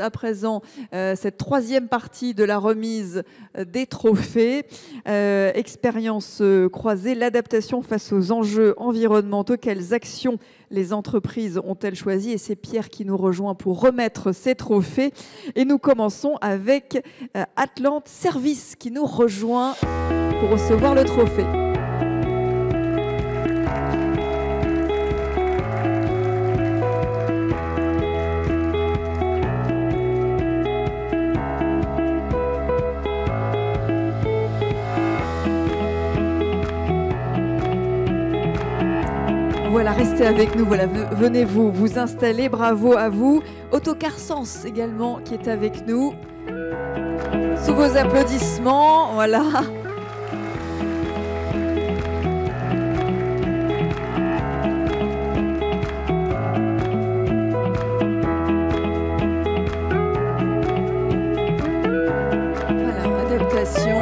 à présent cette troisième partie de la remise des trophées. Expérience croisée, l'adaptation face aux enjeux environnementaux. Quelles actions les entreprises ont-elles choisies? Et c'est Pierre qui nous rejoint pour remettre ces trophées. Et nous commençons avec Atlante Service qui nous rejoint pour recevoir le trophée. Voilà, restez avec nous. Voilà, venez vous installer. Bravo à vous. Autocar Sens également qui est avec nous. Sous vos applaudissements, voilà. Voilà, adaptation,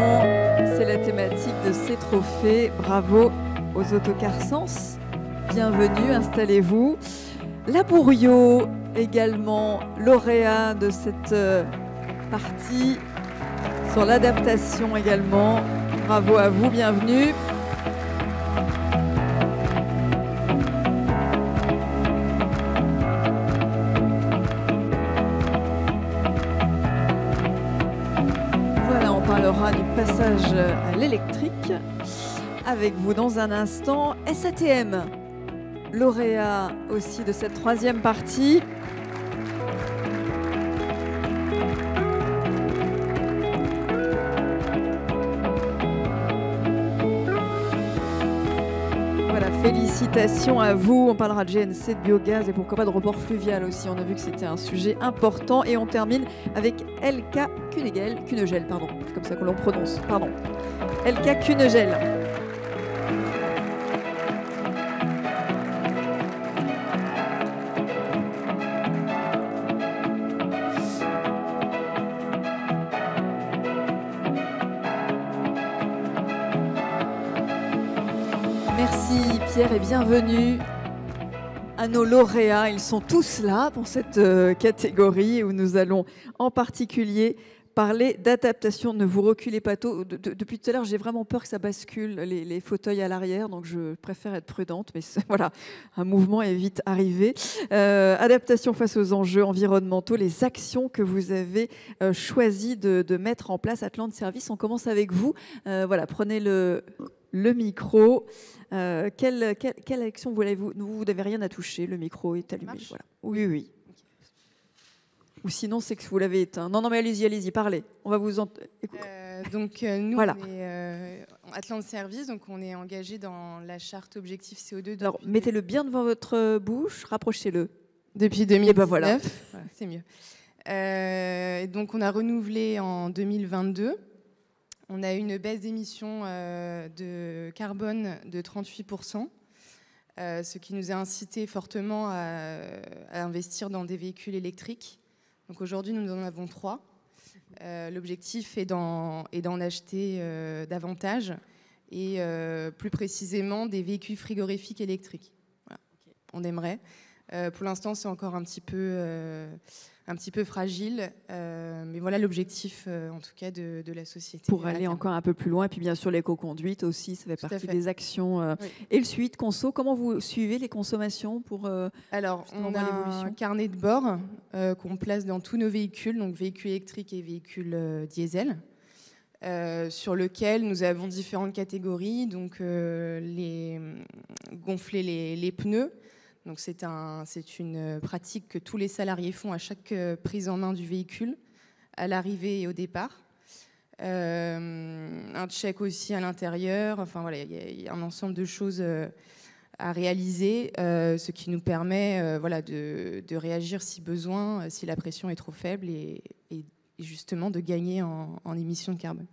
c'est la thématique de ces trophées. Bravo aux Autocars Sens. Bienvenue, installez-vous. Labourio, également lauréat de cette partie sur l'adaptation également. Bravo à vous, bienvenue. Voilà, on parlera du passage à l'électrique avec vous dans un instant. SATM. Lauréat aussi de cette troisième partie. Voilà, félicitations à vous. On parlera de GNC, de biogaz et pourquoi pas de report fluvial aussi. On a vu que c'était un sujet important. Et on termine avec LK Kunegel, pardon. C'est comme ça qu'on le prononce, pardon. LK Kunegel. Merci Pierre et bienvenue à nos lauréats. Ils sont tous là pour cette catégorie où nous allons en particulier parler d'adaptation. Ne vous reculez pas tôt. Depuis tout à l'heure, j'ai vraiment peur que ça bascule les fauteuils à l'arrière, donc je préfère être prudente. Mais voilà, un mouvement est vite arrivé. Adaptation face aux enjeux environnementaux, les actions que vous avez choisi de mettre en place. Atlante Service, on commence avec vous. Voilà, prenez le micro. Quelle action voulez-vous? Vous n'avez rien à toucher, le micro est allumé. Voilà. Oui, oui. Ou sinon, c'est que vous l'avez éteint. Non, mais allez-y, parlez. On va vous écouter. Nous, voilà. On est Atlante Service, donc on est engagé dans la charte Objectif CO2. Alors, mettez-le bien devant votre bouche, rapprochez-le. Depuis 2019. Et ben voilà. Voilà, c'est mieux. Donc, on a renouvelé en 2022. On a eu une baisse d'émissions de carbone de 38%, ce qui nous a incité fortement à investir dans des véhicules électriques. Donc aujourd'hui, nous en avons 3. L'objectif est d'en acheter davantage et plus précisément des véhicules frigorifiques électriques. Voilà. Okay. On aimerait. Pour l'instant, c'est encore un petit peu fragile, mais voilà l'objectif en tout cas de la société. Pour aller encore un peu plus loin, et puis bien sûr l'éco-conduite aussi, ça fait partie des actions. Oui. Et le suite conso, comment vous suivez les consommations pour Alors, on a un carnet de bord qu'on place dans tous nos véhicules, donc véhicules électriques et véhicules diesel, sur lequel nous avons différentes catégories, donc gonfler les pneus. Donc c'est une pratique que tous les salariés font à chaque prise en main du véhicule, à l'arrivée et au départ. Un check aussi à l'intérieur. Enfin voilà, il y a un ensemble de choses à réaliser, ce qui nous permet de réagir si besoin, si la pression est trop faible et justement de gagner en émissions de carbone.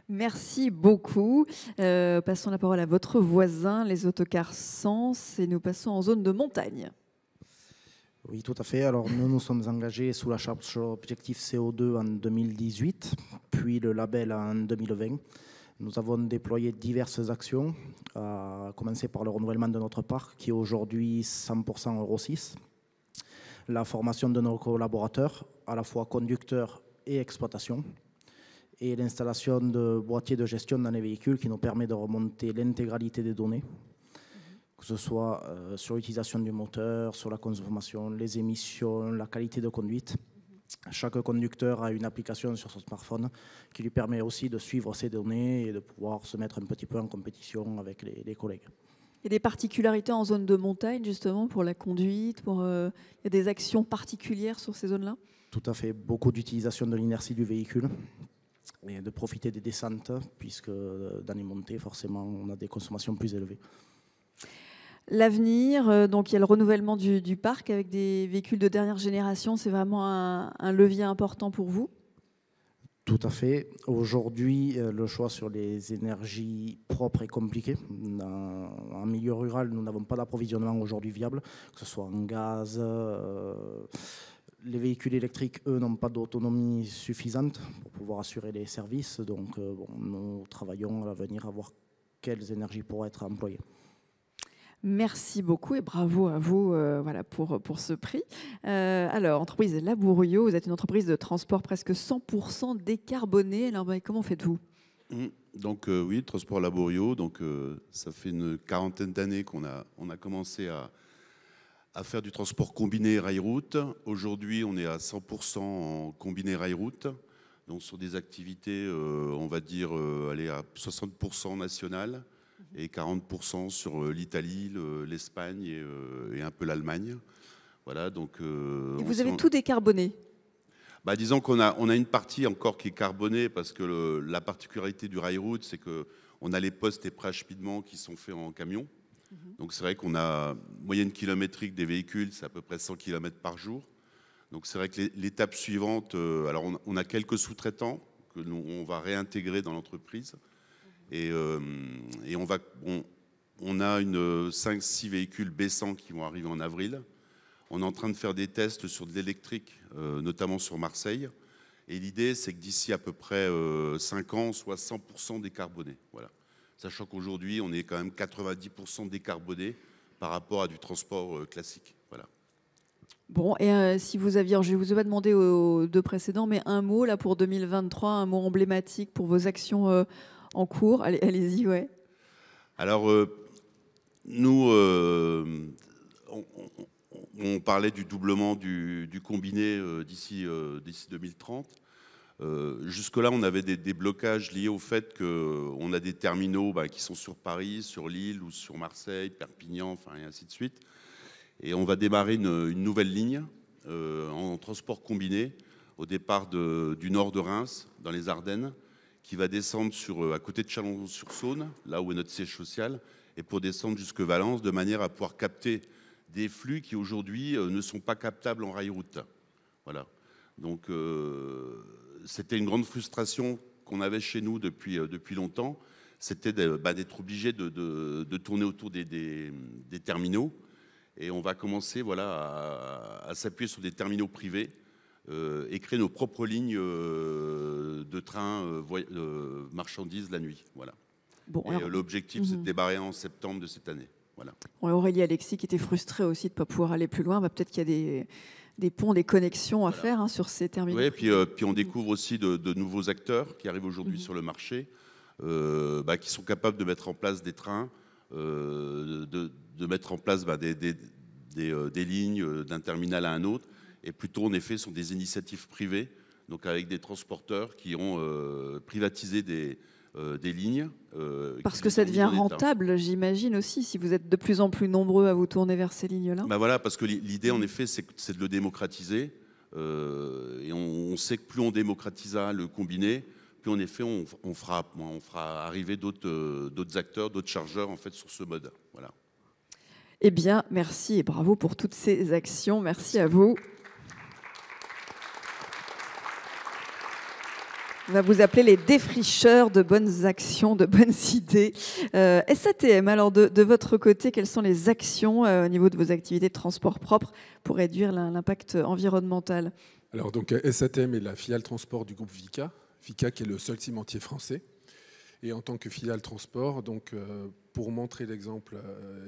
Merci beaucoup. Passons la parole à votre voisin, les Autocars Sens, et nous passons en zone de montagne. Oui, tout à fait. Alors, nous sommes engagés sous la charte Objectif CO2 en 2018, puis le label en 2020. Nous avons déployé diverses actions, à commencer par le renouvellement de notre parc, qui est aujourd'hui 100% Euro 6. la formation de nos collaborateurs, à la fois conducteurs et exploitation, et l'installation de boîtiers de gestion dans les véhicules qui nous permet de remonter l'intégralité des données, que ce soit sur l'utilisation du moteur, sur la consommation, les émissions, la qualité de conduite. Chaque conducteur a une application sur son smartphone qui lui permet aussi de suivre ces données et de pouvoir se mettre un petit peu en compétition avec les collègues. Il y a des particularités en zone de montagne, justement, pour la conduite, il y a des actions particulières sur ces zones-là? Tout à fait, beaucoup d'utilisation de l'inertie du véhicule et de profiter des descentes, puisque dans les montées, forcément, on a des consommations plus élevées. L'avenir, donc il y a le renouvellement du parc avec des véhicules de dernière génération, c'est vraiment un levier important pour vous? Tout à fait. Aujourd'hui, le choix sur les énergies propres est compliqué. En milieu rural, nous n'avons pas d'approvisionnement aujourd'hui viable, que ce soit en gaz. Les véhicules électriques, eux, n'ont pas d'autonomie suffisante pour pouvoir assurer les services. Donc, nous travaillons à l'avenir à voir quelles énergies pourraient être employées. Merci beaucoup et bravo à vous pour ce prix. Alors, entreprise Labouriot, vous êtes une entreprise de transport presque 100% décarbonée. Alors, comment faites-vous? Donc oui, transport Labouriot. Donc ça fait une quarantaine d'années qu'on a commencé à faire du transport combiné rail-route. Aujourd'hui, on est à 100% en combiné rail-route. Donc sur des activités, on va dire, aller à 60% nationales et 40% sur l'Italie, l'Espagne et un peu l'Allemagne. Voilà, donc, et vous avez tout décarboné? Disons qu'on a une partie encore qui est carbonée parce que la particularité du rail-route, c'est qu'on a les postes et pré-acheminement qui sont faits en camion. Donc c'est vrai qu'on a moyenne kilométrique des véhicules, c'est à peu près 100 km par jour. Donc c'est vrai que l'étape suivante, alors on a quelques sous-traitants que on va réintégrer dans l'entreprise. Et on a 5-6 véhicules B100 qui vont arriver en avril. On est en train de faire des tests sur de l'électrique, notamment sur Marseille. Et l'idée, c'est que d'ici à peu près 5 ans, on soit 100% décarboné. Voilà. Sachant qu'aujourd'hui, on est quand même 90% décarboné par rapport à du transport classique. Voilà. Bon, et si vous aviez, je ne vous ai pas demandé aux deux précédents, mais un mot là pour 2023, un mot emblématique pour vos actions en cours. Allez-y, ouais. Alors, nous, on parlait du doublement du combiné d'ici 2030. Jusque-là, on avait des blocages liés au fait qu'on a des terminaux qui sont sur Paris, sur Lille ou sur Marseille, Perpignan, enfin, et ainsi de suite. Et on va démarrer une nouvelle ligne en transport combiné au départ du nord de Reims, dans les Ardennes, qui va descendre à côté de Chalon-sur-Saône, là où est notre siège social, et pour descendre jusque Valence, de manière à pouvoir capter des flux qui aujourd'hui ne sont pas captables en rail-route. Voilà. Donc c'était une grande frustration qu'on avait chez nous depuis longtemps, c'était d'être obligé de tourner autour des terminaux. Et on va commencer à s'appuyer sur des terminaux privés et créer nos propres lignes de train marchandises la nuit. Voilà. Bon, l'objectif, c'est de démarrer en septembre de cette année. Voilà. Aurélie Alexis, qui était frustrée aussi de ne pas pouvoir aller plus loin, peut-être qu'il y a des ponts, des connexions à faire sur ces terminaux. Oui, puis on découvre aussi de nouveaux acteurs qui arrivent aujourd'hui sur le marché, qui sont capables de mettre en place des trains, de mettre en place des lignes d'un terminal à un autre, et plutôt en effet sont des initiatives privées, donc avec des transporteurs qui ont privatisé des lignes. Parce que ça devient rentable, j'imagine aussi, si vous êtes de plus en plus nombreux à vous tourner vers ces lignes-là. Voilà, parce que l'idée en effet, c'est de le démocratiser, et on sait que plus on démocratisera le combiné, plus en effet on fera arriver d'autres acteurs, d'autres chargeurs en fait sur ce mode. Voilà. Eh bien, merci et bravo pour toutes ces actions. Merci à vous. On va vous appeler les défricheurs de bonnes actions, de bonnes idées. SATM, alors de votre côté, quelles sont les actions au niveau de vos activités de transport propre pour réduire l'impact environnemental? Alors donc SATM est la filiale transport du groupe Vicat. Vicat qui est le seul cimentier français. Et en tant que filiale transport, donc, pour montrer l'exemple,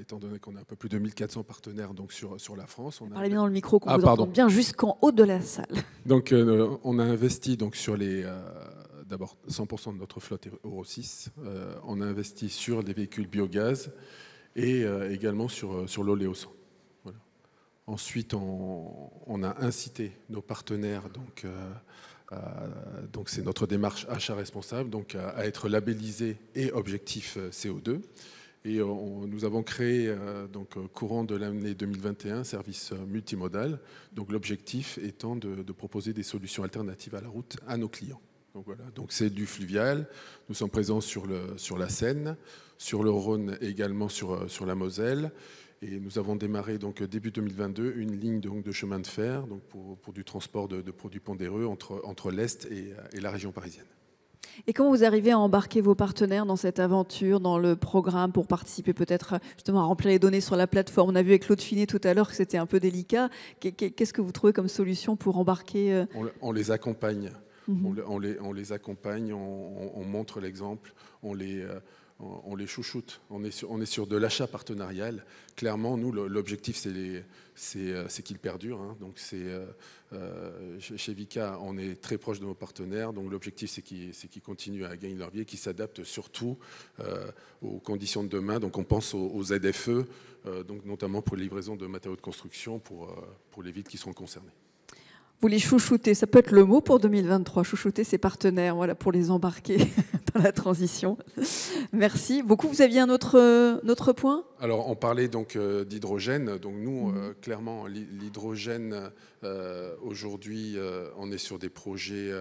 étant donné qu'on a un peu plus de 1400 partenaires donc, sur la France. Parlez bien dans le micro, qu'on vous entende bien jusqu'en haut de la salle. Donc, on a investi donc, sur les... D'abord, 100% de notre flotte Euro 6. On a investi sur des véhicules biogaz et également sur l'oléosan. Voilà. Ensuite, on a incité nos partenaires, donc c'est notre démarche achat responsable, donc à être labellisés et objectif CO2. Et nous avons créé, donc, courant de l'année 2021, un service multimodal. Donc, l'objectif étant de proposer des solutions alternatives à la route à nos clients. Donc voilà, donc c'est du fluvial. Nous sommes présents sur la Seine, sur le Rhône et également sur la Moselle. Et nous avons démarré donc début 2022 une ligne donc, de chemin de fer donc pour du transport de produits pondéreux entre l'Est et la région parisienne. Et comment vous arrivez à embarquer vos partenaires dans cette aventure, dans le programme, pour participer peut-être justement à remplir les données sur la plateforme? On a vu avec Claude Finet tout à l'heure que c'était un peu délicat. Qu'est-ce que vous trouvez comme solution pour embarquer? On les accompagne. On les accompagne, on montre l'exemple, on les chouchoute. On est sur de l'achat partenarial. Clairement, nous, l'objectif, c'est qu'ils perdurent. Hein. Donc, chez Vicat, on est très proche de nos partenaires. Donc, l'objectif, c'est qu'ils continuent à gagner leur vie et qu'ils s'adaptent surtout aux conditions de demain. Donc, on pense aux ZFE, donc notamment pour les livraisons de matériaux de construction pour les villes qui seront concernées. Vous les chouchoutez, ça peut être le mot pour 2023, chouchouter ses partenaires, voilà, pour les embarquer dans la transition. Merci beaucoup. Vous aviez un autre point? Alors, on parlait donc d'hydrogène. Donc nous, clairement, l'hydrogène, aujourd'hui, on est sur des projets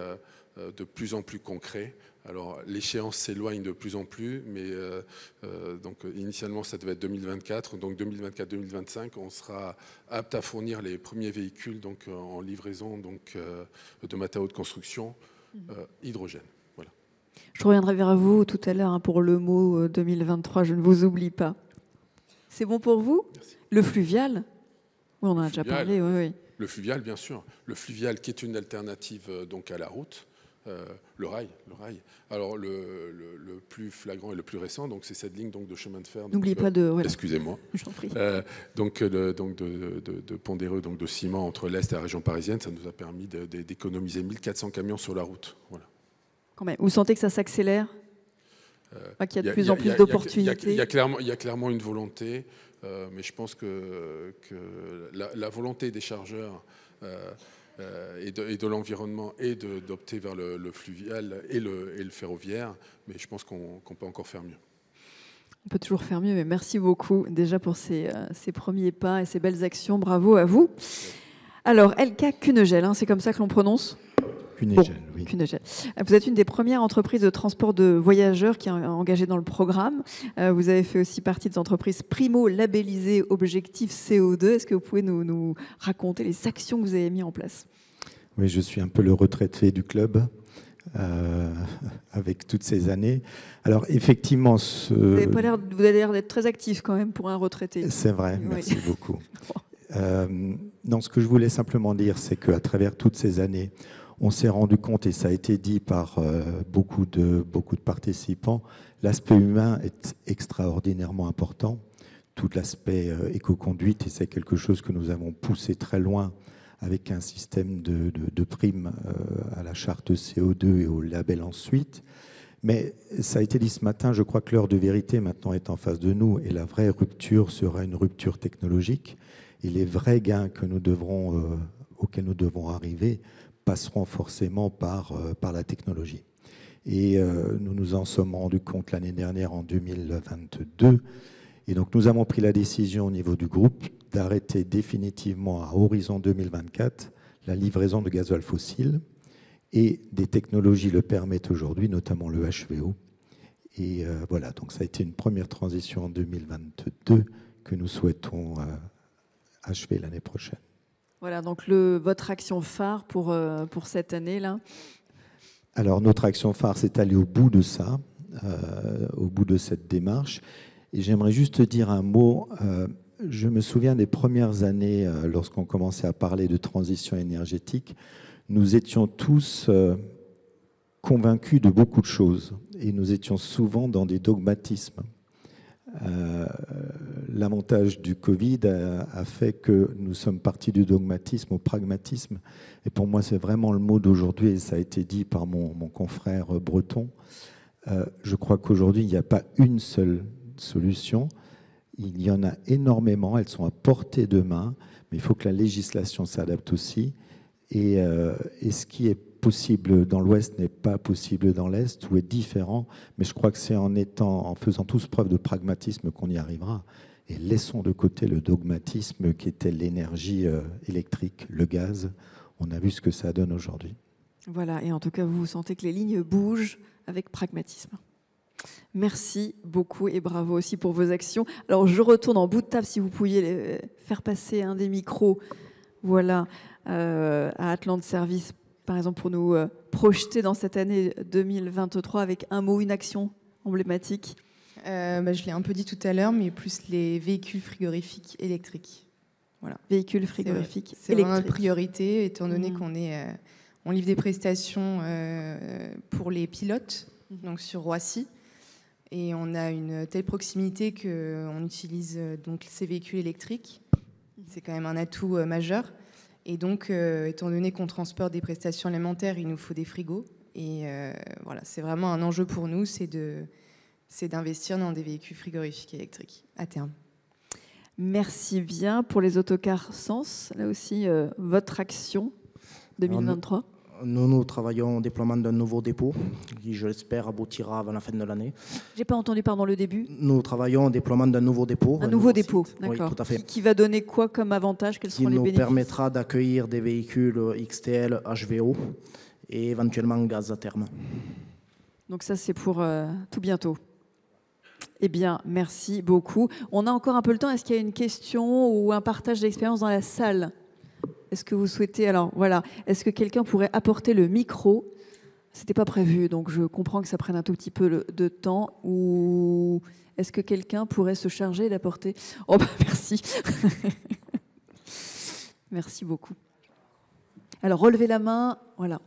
de plus en plus concrets. Alors, l'échéance s'éloigne de plus en plus, mais donc, initialement, ça devait être 2024. Donc, 2024-2025, on sera apte à fournir les premiers véhicules donc, en livraison donc, de matériaux de construction hydrogène. Voilà. Je reviendrai vers vous tout à l'heure pour le mot 2023. Je ne vous oublie pas. C'est bon pour vous? Merci. Le fluvial? Oui, on en a déjà parlé. Oui. Le fluvial, bien sûr. Le fluvial qui est une alternative donc, à la route. Le rail. Alors le plus flagrant et le plus récent, donc c'est cette ligne donc de chemin de fer. N'oubliez pas de. Voilà. Excusez-moi. J'en prie. Donc de pondéreux donc de ciment entre l'est et la région parisienne, ça nous a permis d'économiser 1400 camions sur la route. Voilà. Quand même. Vous sentez que ça s'accélère? Qu'il y a de plus en plus d'opportunités. Il y a clairement une volonté, mais je pense que la volonté des chargeurs. Et de l'environnement et d'opter vers le fluvial et le ferroviaire, mais je pense qu'on peut encore faire mieux. On peut toujours faire mieux, mais merci beaucoup déjà pour ces premiers pas et ces belles actions. Bravo à vous. Alors, LK Cunegel, c'est comme ça que l'on prononce? Cunegel, oui. Cunegel. Vous êtes une des premières entreprises de transport de voyageurs qui est engagée dans le programme. Vous avez fait aussi partie des entreprises primo-labellisées Objectif CO2. Est-ce que vous pouvez nous raconter les actions que vous avez mises en place? Oui, je suis un peu le retraité du club avec toutes ces années. Alors effectivement... Vous avez l'air d'être très actif quand même pour un retraité. C'est vrai, merci beaucoup. Non, ce que je voulais simplement dire, c'est qu'à travers toutes ces années, on s'est rendu compte, et ça a été dit par beaucoup de participants, l'aspect humain est extraordinairement important. Tout l'aspect éco-conduite, et c'est quelque chose que nous avons poussé très loin avec un système de primes à la charte CO2 et au label ensuite. Mais ça a été dit ce matin, je crois que l'heure de vérité maintenant est en face de nous, et la vraie rupture sera une rupture technologique. Et les vrais gains que auxquels nous devons arriver passeront forcément par la technologie. Et nous nous en sommes rendus compte l'année dernière, en 2022. Et donc nous avons pris la décision au niveau du groupe d'arrêter définitivement à horizon 2024 la livraison de gasoil fossile. Et des technologies le permettent aujourd'hui, notamment le HVO. Et voilà, donc ça a été une première transition en 2022 que nous souhaitons achever l'année prochaine. Voilà, donc votre action phare pour cette année-là? Alors, notre action phare, c'est aller au bout de ça, au bout de cette démarche. Et j'aimerais juste dire un mot. Je me souviens des premières années, lorsqu'on commençait à parler de transition énergétique, nous étions tous convaincus de beaucoup de choses et nous étions souvent dans des dogmatismes. L'avantage du Covid a fait que nous sommes partis du dogmatisme au pragmatisme. Et pour moi, c'est vraiment le mot d'aujourd'hui, et ça a été dit par mon confrère breton. Je crois qu'aujourd'hui, il n'y a pas une seule solution. Il y en a énormément, elles sont à portée de main, mais il faut que la législation s'adapte aussi. Et ce qui est possible dans l'Ouest n'est pas possible dans l'Est, ou est différent. Mais je crois que c'est en faisant tous preuve de pragmatisme qu'on y arrivera. Et laissons de côté le dogmatisme qui était l'énergie électrique, le gaz. On a vu ce que ça donne aujourd'hui. Voilà, et en tout cas, vous sentez que les lignes bougent avec pragmatisme. Merci beaucoup et bravo aussi pour vos actions. Alors, je retourne en bout de table, si vous pouviez faire passer un des micros, voilà, à Atlante Service, par exemple, pour nous projeter dans cette année 2023 avec un mot, une action emblématique. Je l'ai un peu dit tout à l'heure, mais plus les véhicules frigorifiques électriques. Voilà. Véhicules frigorifiques électriques. C'est vraiment notre priorité, étant donné qu'on on livre des prestations pour les pilotes, donc sur Roissy. Et on a une telle proximité qu'on utilise donc ces véhicules électriques. C'est quand même un atout majeur. Et donc, étant donné qu'on transporte des prestations alimentaires, il nous faut des frigos. Et voilà, c'est vraiment un enjeu pour nous, c'est d'investir dans des véhicules frigorifiques électriques à terme. Merci bien. Pour les autocars Sens, là aussi, votre action 2023 ? Nous travaillons au déploiement d'un nouveau dépôt qui, je l'espère, aboutira avant la fin de l'année. J'ai pas entendu, pardon, le début. Nous travaillons au déploiement d'un nouveau dépôt. Un nouveau dépôt, d'accord. Oui, tout à fait. Qui va donner quoi comme avantage? Quels seront les bénéfices? Qui nous permettra d'accueillir des véhicules XTL, HVO et éventuellement gaz à terme. Donc ça, c'est pour tout bientôt. Eh bien, merci beaucoup. On a encore un peu le temps. Est-ce qu'il y a une question ou un partage d'expérience dans la salle? Est-ce que vous souhaitez... Alors, voilà. Est-ce que quelqu'un pourrait apporter le micro? C'était pas prévu, donc je comprends que ça prenne un tout petit peu de temps. Ou est-ce que quelqu'un pourrait se charger d'apporter... Oh, bah, merci. Merci beaucoup. Alors, relevez la main. Voilà.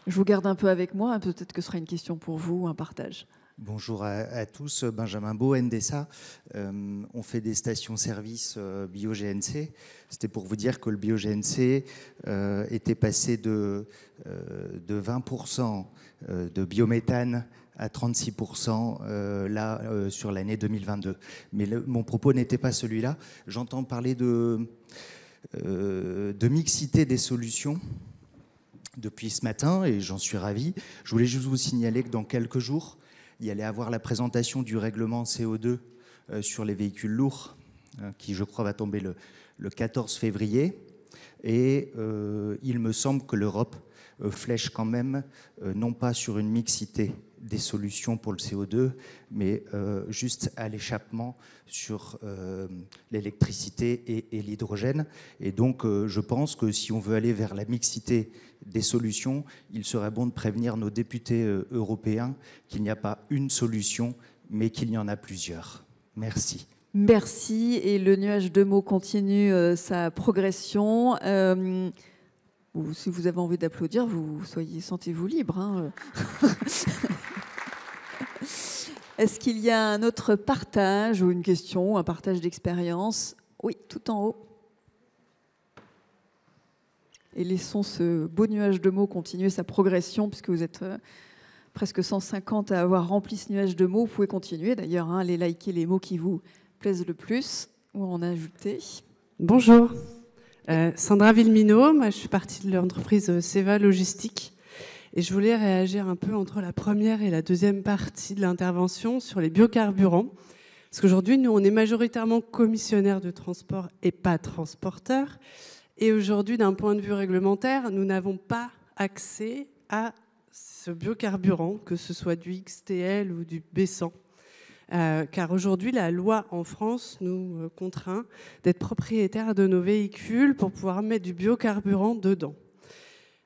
Je vous garde un peu avec moi. Peut-être que ce sera une question pour vous ou un partage. Bonjour à tous, Benjamin Beau, NDSA. On fait des stations-service bio-GNC. C'était pour vous dire que le bio-GNC était passé de 20% de biométhane à 36% sur l'année 2022. Mais mon propos n'était pas celui-là. J'entends parler de mixité des solutions depuis ce matin et j'en suis ravi. Je voulais juste vous signaler que dans quelques jours, il y allait avoir la présentation du règlement CO2 sur les véhicules lourds, qui, je crois, va tomber le 14 février. Et il me semble que l'Europe flèche quand même, non pas sur une mixité des solutions pour le CO2, mais juste à l'échappement sur l'électricité et l'hydrogène. Et donc, je pense que si on veut aller vers la mixité des solutions, il serait bon de prévenir nos députés européens qu'il n'y a pas une solution, mais qu'il y en a plusieurs. Merci. Merci. Et le nuage de mots continue sa progression. Si vous avez envie d'applaudir, sentez-vous libre. Hein. Est-ce qu'il y a un autre partage ou une question, un partage d'expérience? Oui, tout en haut. Et laissons ce beau nuage de mots continuer sa progression, puisque vous êtes presque 150 à avoir rempli ce nuage de mots. Vous pouvez continuer d'ailleurs, hein, allez liker les mots qui vous plaisent le plus ou en ajouter. Bonjour, Sandra Villemino, moi je suis partie de l'entreprise Seva Logistique et je voulais réagir un peu entre la première et la deuxième partie de l'intervention sur les biocarburants. Parce qu'aujourd'hui, nous, on est majoritairement commissionnaires de transport et pas transporteurs. Et aujourd'hui, d'un point de vue réglementaire, nous n'avons pas accès à ce biocarburant, que ce soit du XTL ou du B100. Car aujourd'hui, la loi en France nous contraint d'être propriétaires de nos véhicules pour pouvoir mettre du biocarburant dedans.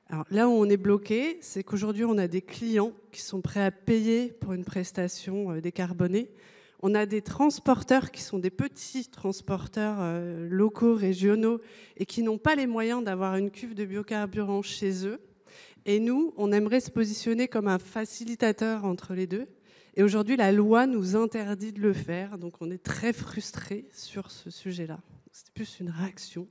Alors là où on est bloqué, c'est qu'aujourd'hui, on a des clients qui sont prêts à payer pour une prestation décarbonée. On a des transporteurs qui sont des petits transporteurs locaux, régionaux, et qui n'ont pas les moyens d'avoir une cuve de biocarburant chez eux. Et nous, on aimerait se positionner comme un facilitateur entre les deux. Et aujourd'hui, la loi nous interdit de le faire. Donc, on est très frustrés sur ce sujet-là. C'est plus une réaction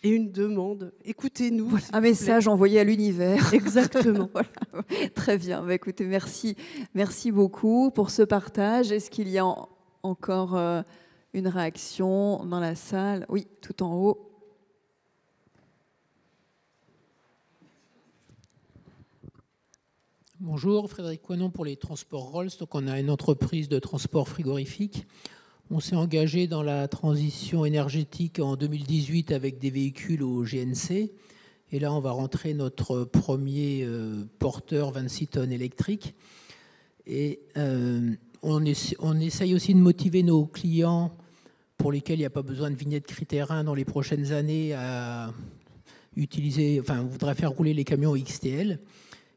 et une demande. Écoutez-nous. Voilà, un message envoyé à l'univers. Exactement. Voilà. Très bien. Bah, écoutez, merci beaucoup pour ce partage. Est-ce qu'il y a encore une réaction dans la salle? Oui, tout en haut. Bonjour, Frédéric Coinon pour les transports Rolls. Donc on a une entreprise de transport frigorifique. On s'est engagé dans la transition énergétique en 2018 avec des véhicules au GNC. Et là, on va rentrer notre premier porteur 26 tonnes électrique. Et on essaye aussi de motiver nos clients pour lesquels il n'y a pas besoin de vignette Critère 1 dans les prochaines années à utiliser, enfin, on voudrait faire rouler les camions XTL.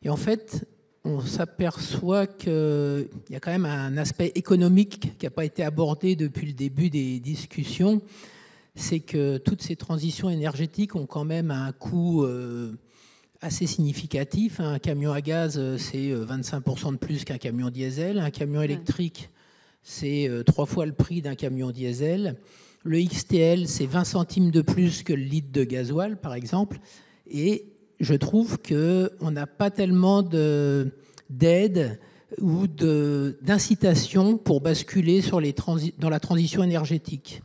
Et en fait, on s'aperçoit qu'il y a quand même un aspect économique qui n'a pas été abordé depuis le début des discussions. C'est que toutes ces transitions énergétiques ont quand même un coût assez significatif. Un camion à gaz, c'est 25% de plus qu'un camion diesel. Un camion électrique, c'est 3 fois le prix d'un camion diesel. Le XTL, c'est 20 centimes de plus que le litre de gasoil, par exemple. Et je trouve qu'on n'a pas tellement d'aide ou d'incitation pour basculer dans la transition énergétique.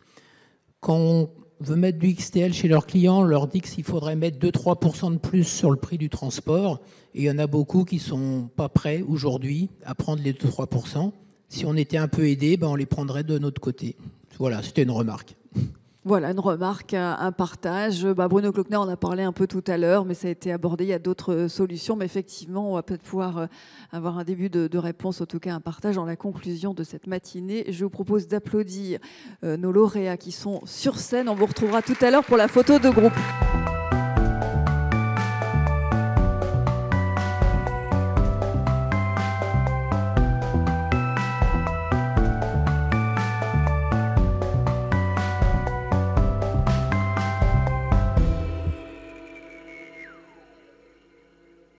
Quand on veut mettre du XTL chez leurs clients, on leur dit qu'il faudrait mettre 2-3% de plus sur le prix du transport. Et il y en a beaucoup qui ne sont pas prêts aujourd'hui à prendre les 2-3%. Si on était un peu aidé, on les prendrait de notre côté. Voilà, c'était une remarque. Voilà, une remarque, un partage. Bruno Cloquenard en a parlé un peu tout à l'heure, mais ça a été abordé. Il y a d'autres solutions, mais effectivement, on va peut-être pouvoir avoir un début de réponse, en tout cas un partage dans la conclusion de cette matinée. Je vous propose d'applaudir nos lauréats qui sont sur scène. On vous retrouvera tout à l'heure pour la photo de groupe.